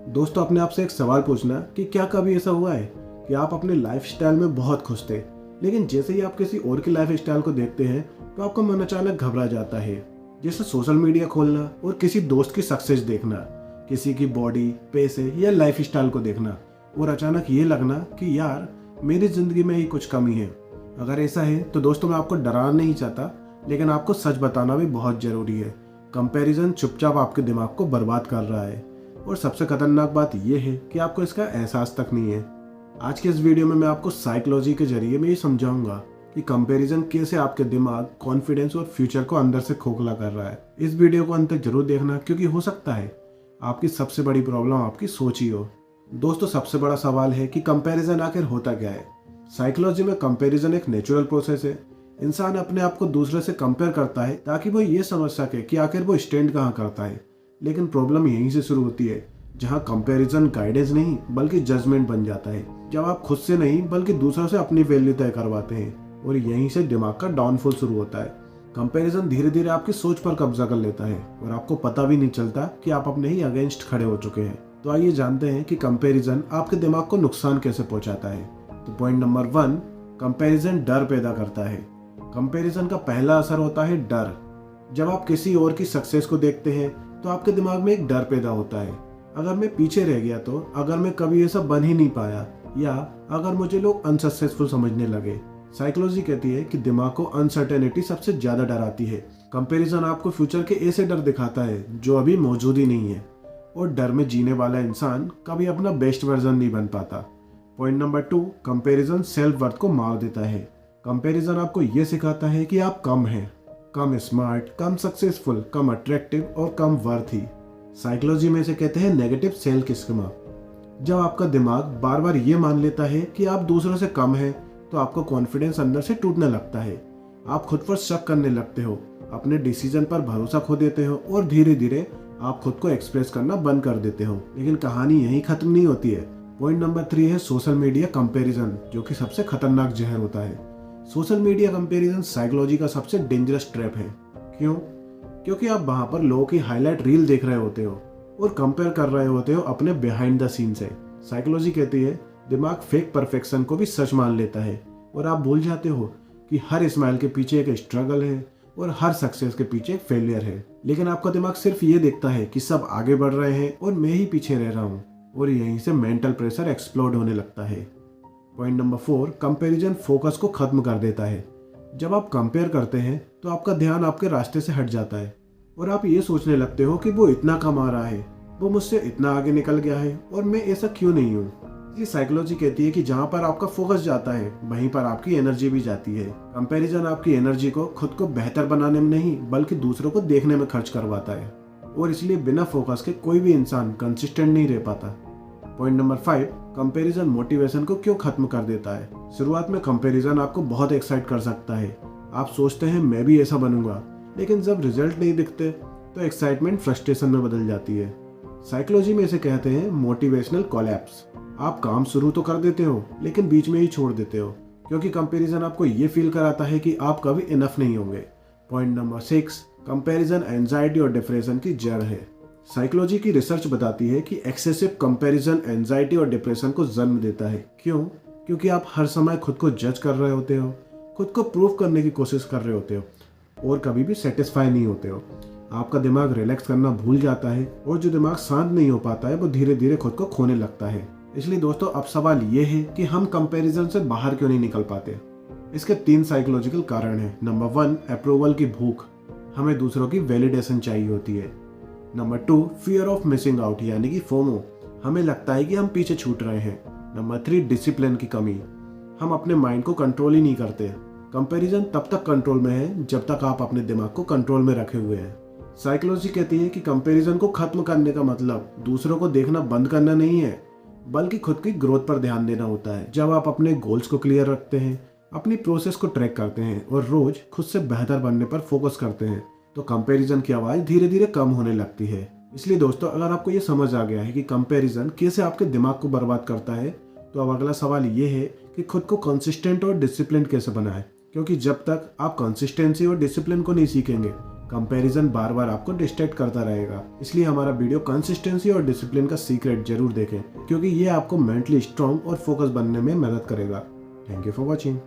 दोस्तों, अपने आप से एक सवाल पूछना कि क्या कभी ऐसा हुआ है कि आप अपने लाइफस्टाइल में बहुत खुश थे, लेकिन जैसे ही आप किसी और की लाइफस्टाइल को देखते हैं तो आपका मन अचानक घबरा जाता है। जैसे सोशल मीडिया खोलना और किसी दोस्त की सक्सेस देखना, किसी की बॉडी, पैसे या लाइफस्टाइल को देखना और अचानक ये लगना कि यार मेरी जिंदगी में ही कुछ कमी है। अगर ऐसा है तो दोस्तों, मैं आपको डराना नहीं चाहता, लेकिन आपको सच बताना भी बहुत जरूरी है। कंपैरिजन चुपचाप आपके दिमाग को बर्बाद कर रहा है और सबसे खतरनाक बात यह है कि आपको इसका एहसास तक नहीं है। आज के इस वीडियो में मैं आपको साइकोलॉजी के जरिए में ये समझाऊंगा कि कंपैरिजन कैसे आपके दिमाग, कॉन्फिडेंस और फ्यूचर को अंदर से खोखला कर रहा है। इस वीडियो को अंत तक जरूर देखना, क्योंकि हो सकता है आपकी सबसे बड़ी प्रॉब्लम आपकी सोच ही हो। दोस्तों, सबसे बड़ा सवाल है कि कंपैरिजन आखिर होता क्या है। साइकोलॉजी में कंपैरिजन एक नेचुरल प्रोसेस है। इंसान अपने आप को दूसरे से कंपेयर करता है ताकि वो ये समझ सके कि आखिर वो स्टैंड कहाँ करता है। लेकिन प्रॉब्लम यहीं से शुरू होती है, जहाँ कंपैरिजन गाइडेंस नहीं बल्कि जजमेंट बन जाता है। जब आप खुद से नहीं बल्कि दूसरों से अपनी वैल्यू तय करवाते हैं, और यहीं से दिमाग का डाउनफॉल शुरू होता है। कंपैरिजन धीरे धीरे आपकी सोच पर कब्जा कर लेता है और आपको पता भी नहीं चलता कि आप अपने ही अगेंस्ट खड़े हो चुके हैं। तो आइए जानते हैं कि कंपैरिजन आपके दिमाग को नुकसान कैसे पहुंचाता है। तो पॉइंट नंबर 1, कंपैरिजन डर पैदा करता है। कंपैरिजन का पहला असर होता है डर। जब आप किसी और की सक्सेस को देखते हैं तो आपके दिमाग में एक डर पैदा होता है। अगर मैं पीछे रह गया तो, अगर मैं कभी ये सब बन ही नहीं पाया, या अगर मुझे लोग अनसक्सेसफुल समझने लगे। साइकोलॉजी कहती है कि दिमाग को अनसर्टेनिटी सबसे ज्यादा डराती है। कंपैरिजन आपको फ्यूचर के ऐसे डर दिखाता है जो अभी मौजूद ही नहीं है, और डर में जीने वाला इंसान कभी अपना बेस्ट वर्जन नहीं बन पाता। Point number 2, comparison self worth को मार देता है। कंपैरिजन आपको यह सिखाता है कि आप कम हैं, कम स्मार्ट, कम सक्सेसफुल, कम अट्रैक्टिव और कम वर्थी। साइकोलॉजी में इसे कहते हैं नेगेटिव सेल्फ स्कीमा। जब आपका दिमाग बार बार ये मान लेता है कि आप दूसरों से कम हैं, तो आपका कॉन्फिडेंस अंदर से टूटने लगता है। आप खुद पर शक करने लगते हो, अपने डिसीजन पर भरोसा खो देते हो और धीरे धीरे आप खुद को एक्सप्रेस करना बंद कर देते हो। लेकिन कहानी यहीं खत्म नहीं होती है। पॉइंट नंबर 3 है सोशल मीडिया कंपैरिजन, जो कि सबसे खतरनाक जहर होता है। सोशल मीडिया कंपैरिजन साइकोलॉजी का सबसे डेंजरस ट्रैप है। क्यों? क्योंकि आप वहां पर लोगों की हाईलाइट रील देख रहे होते हो और कंपेयर कर रहे होते हो अपने बिहाइंड द सीन से। साइकोलॉजी कहती है दिमाग फेक परफेक्शन को भी सच मान लेता है, और आप भूल जाते हो कि हर स्माइल के पीछे एक स्ट्रगल है और हर सक्सेस के पीछे एक फेलियर है। लेकिन आपका दिमाग सिर्फ ये देखता है कि सब आगे बढ़ रहे हैं और मैं ही पीछे रह रहा हूँ, और यहीं से मेंटल प्रेशर एक्सप्लोड होने लगता है। पॉइंट नंबर 4, कंपैरिजन फोकस को खत्म कर देता है। जब आप कंपेयर करते हैं तो आपका ध्यान आपके रास्ते से हट जाता है और आप ये सोचने लगते हो कि वो इतना कमा रहा है, वो मुझसे इतना आगे निकल गया है और मैं ऐसा क्यों नहीं हूँ। ये साइकोलॉजी कहती है कि जहाँ पर आपका फोकस जाता है वहीं पर आपकी एनर्जी भी जाती है। कंपैरिजन आपकी एनर्जी को खुद को बेहतर बनाने में नहीं बल्कि दूसरों को देखने में खर्च करवाता है, और इसलिए बिना फोकस के कोई भी इंसान कंसिस्टेंट नहीं रह पाता। पॉइंट नंबर 5, कंपैरिजन मोटिवेशन को क्यों खत्म कर देता है। शुरुआत में कंपैरिजन आपको बहुत एक्साइट कर सकता है। आप सोचते हैं मैं भी ऐसा बनूंगा, लेकिन जब रिजल्ट नहीं दिखते तो एक्साइटमेंट फ्रस्ट्रेशन में बदल जाती है। साइकोलॉजी में इसे कहते हैं मोटिवेशनल कोलैप्स। आप काम शुरू तो कर देते हो लेकिन बीच में ही छोड़ देते हो, क्योंकि कंपैरिजन आपको ये फील कराता है कि आप कभी इनफ नहीं होंगे। पॉइंट नंबर 6, कंपैरिजन एंजाइटी और डिप्रेशन की जड़ है। साइकोलॉजी की रिसर्च बताती है कि एक्सेसिव कंपैरिजन एंजाइटी और डिप्रेशन को जन्म देता है। क्यों? क्योंकि आप हर समय खुद को जज कर रहे होते हो, खुद को प्रूव करने की कोशिश कर रहे होते हो और कभी भी सेटिस्फाई नहीं होते हो। आपका दिमाग रिलैक्स करना भूल जाता है, और जो दिमाग शांत नहीं हो पाता है वो धीरे धीरे खुद को खोने लगता है। इसलिए दोस्तों, अब सवाल ये है कि हम कंपैरिजन से बाहर क्यों नहीं निकल पाते। इसके 3 साइकोलॉजिकल कारण हैं। नंबर 1, अप्रूवल की भूख। हमें दूसरों की वैलिडेशन चाहिए होती है। Number 2, fear of missing out, यानी कि फोमो। हमें लगता है कि हम पीछे छूट रहे हैं। नंबर 3, डिसिप्लिन की कमी। हम अपने माइंड को कंट्रोल ही नहीं करते। कंपैरिजन तब तक कंट्रोल में है जब तक आप अपने दिमाग को कंट्रोल में रखे हुए हैं। साइकोलॉजी कहती है कि कंपैरिजन को खत्म करने का मतलब दूसरों को देखना बंद करना नहीं है, बल्कि खुद की ग्रोथ पर ध्यान देना होता है। जब आप अपने गोल्स को क्लियर रखते हैं, अपनी प्रोसेस को ट्रैक करते हैं और रोज खुद से बेहतर बनने पर फोकस करते हैं, तो कंपैरिजन की आवाज धीरे धीरे कम होने लगती है। इसलिए दोस्तों, अगर आपको ये समझ आ गया है कि कंपैरिजन कैसे आपके दिमाग को बर्बाद करता है, तो अब अगला सवाल ये है कि खुद को कंसिस्टेंट और डिसिप्लिन कैसे बनाएं। क्योंकि जब तक आप कंसिस्टेंसी और डिसिप्लिन को नहीं सीखेंगे कंपैरिजन बार बार आपको डिस्ट्रैक्ट करता रहेगा। इसलिए हमारा वीडियो कंसिस्टेंसी और डिसिप्लिन का सीक्रेट जरूर देखें, क्योंकि ये आपको मेंटली स्ट्रांग और फोकस बनने में मदद करेगा। Thank you for watching.